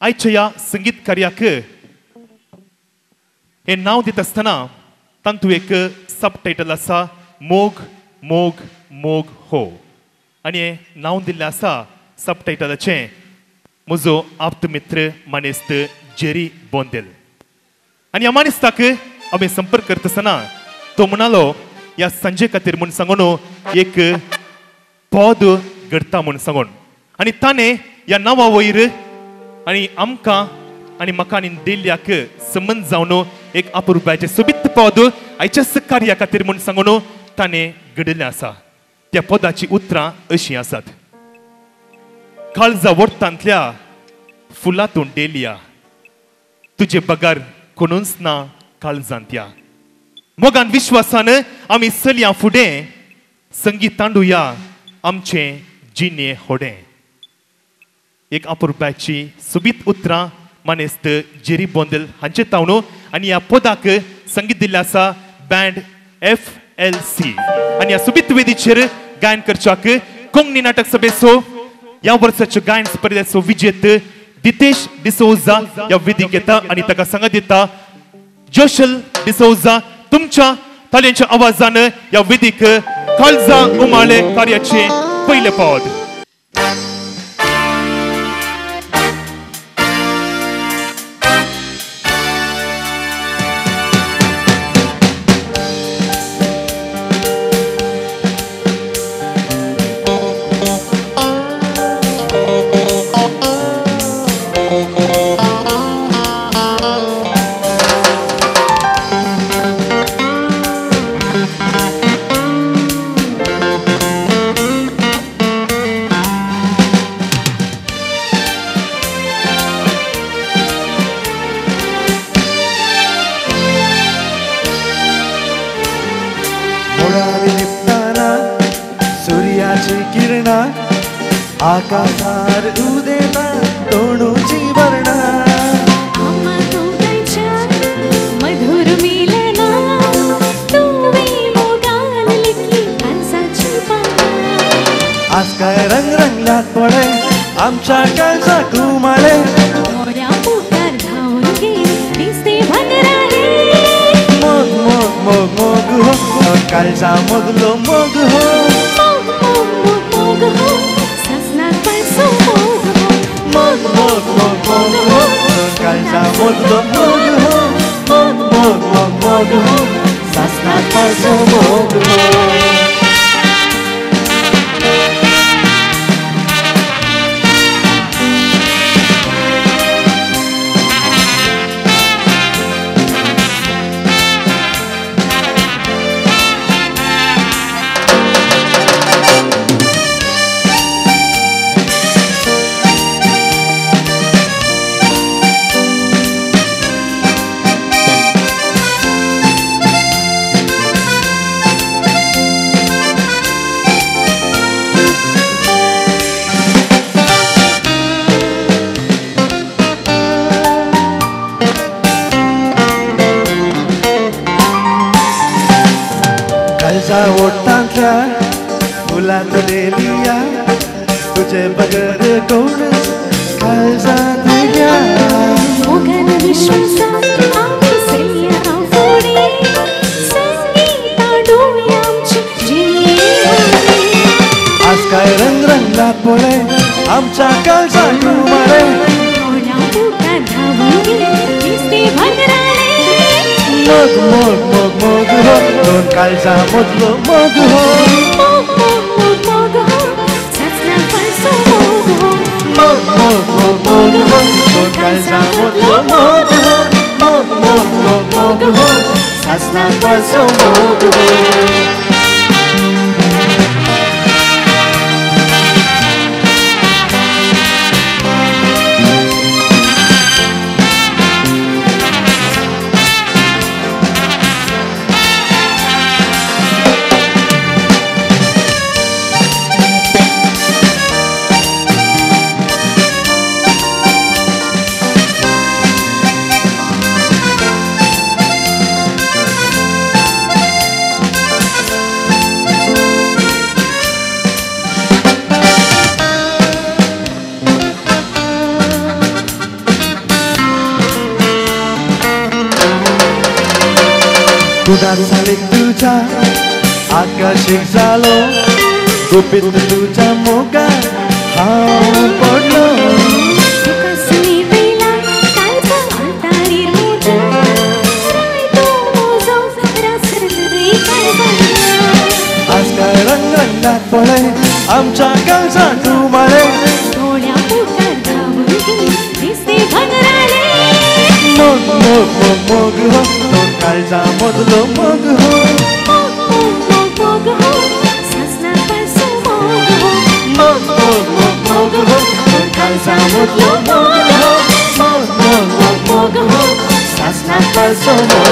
आयच्या ह्या संगीत कार्याक हे नाव दित आसतना तांतू एक सब टायटल आसा मोग मोग मोग हो आनी हे नाव दिल्लें आसा सब टायटलाचें म्हजो आप्त मित्र मानेस्त जेरी बोंदेल आनी ह्या मानेस्ताक आमी संपर्क करता आसतना तो म्हणालो ह्या संजे खातीर म्हूण सांगून एक पद घडता म्हूण सांगून आनी ताणें ह्या नांवा वयर आनी आमकां आनी म्हाका आनी देल्ल्याक संबंद जावन एक अपरुपाचें सोबीत पद आयच्याच कार्या खातीर म्हूण सांगून ताणें घडिल्लें आसा त्या पदाची उतरां अशीं आसात काळजा वोट्तांतल्या फुलांतूं डेलिया तुजे बगार कोणूच ना काळजांत या मोगान विश्वासान आमी चलया फुडें संगीत तांडुया आमचें जिणे होडें एक अपुरबाची सुबीत उतरां मानेस्त जेरी बोंदेल हांचे तावनो आनी ह्या पदाक संगीत दिल्लें आसा बँड FLC आनी ह्या सुबीत वेदीचेर गायन करच्याक कोंकणी नाटक सभेचो ह्या वर्साच्यो गायन स्पर्धेचो विजेत दितेश डिसोजा ह्या वेदीक येता आनी ताका सांगत दिता जोशल डिसोजा तुमच्या ताल्यांच्या आवाजान ह्या वेदीक काळजा उमाळे कार्याचे पयले पद आकाशार उदेता तोणूची वर्णा आम्हा दोघांच्या मधुर मिलना तुवे मोगाल लिखली काळजाची पाना आज काय रंग रंगलात पडे आमच्या काळजा कुमाळे थोड्या पुकार धावून गेली दिसते भनराळे मोग मोग मोग मोग हो काळजा मोगलो मोग हो मोग मोग मोग मोग हो मोग मोग मोग मोग हो काळजा मोगलो मोग हो मोग मोग मोग मोग हो सासनात पासो मोग हो ओठांतल्या फुलांत डेलिया तुझे बगर कोण काळजांत या मोगान विश्वासात आमी चलया फुडें संगीत तांडुया आमची जिणे आज काय रंग रंगलात पळय आमच्या काळजा कुमाळे थोड्या पुकार धावून गेली दिसते भनराळे मोग मोग मोग मोग हो दोन काळजा मोगलो मोग हो मोग मोग मोग मोग हो सासना पासो मोग हो मोग मोग मोग मोग हो दोन काळजा मोगलो मोग हो मोग मोग मोग मोग हो सासना पासो मोग हो कुणात सालीक तुझ्या आकाशीक जालो गुपीत तुझ्या मोगार हांव पडलो कसली वेला कालचा अंतारीर मोजा राय तो मोजो रासरी काळजांत आजकाल रंगनात पळय आमच्या काळजांत उमाळे डोळ्या पोटार धांवून गेली दिसते भंगराळे मोग मोग मोग मोग हो तो काळजा मदलो मोग हो मोग हो सासना पासो मोग हो मोग मोग मोग मोग हो तो काळजा मदलो मोग हो मोग मोग मोग मोग हो सासना पासो मोग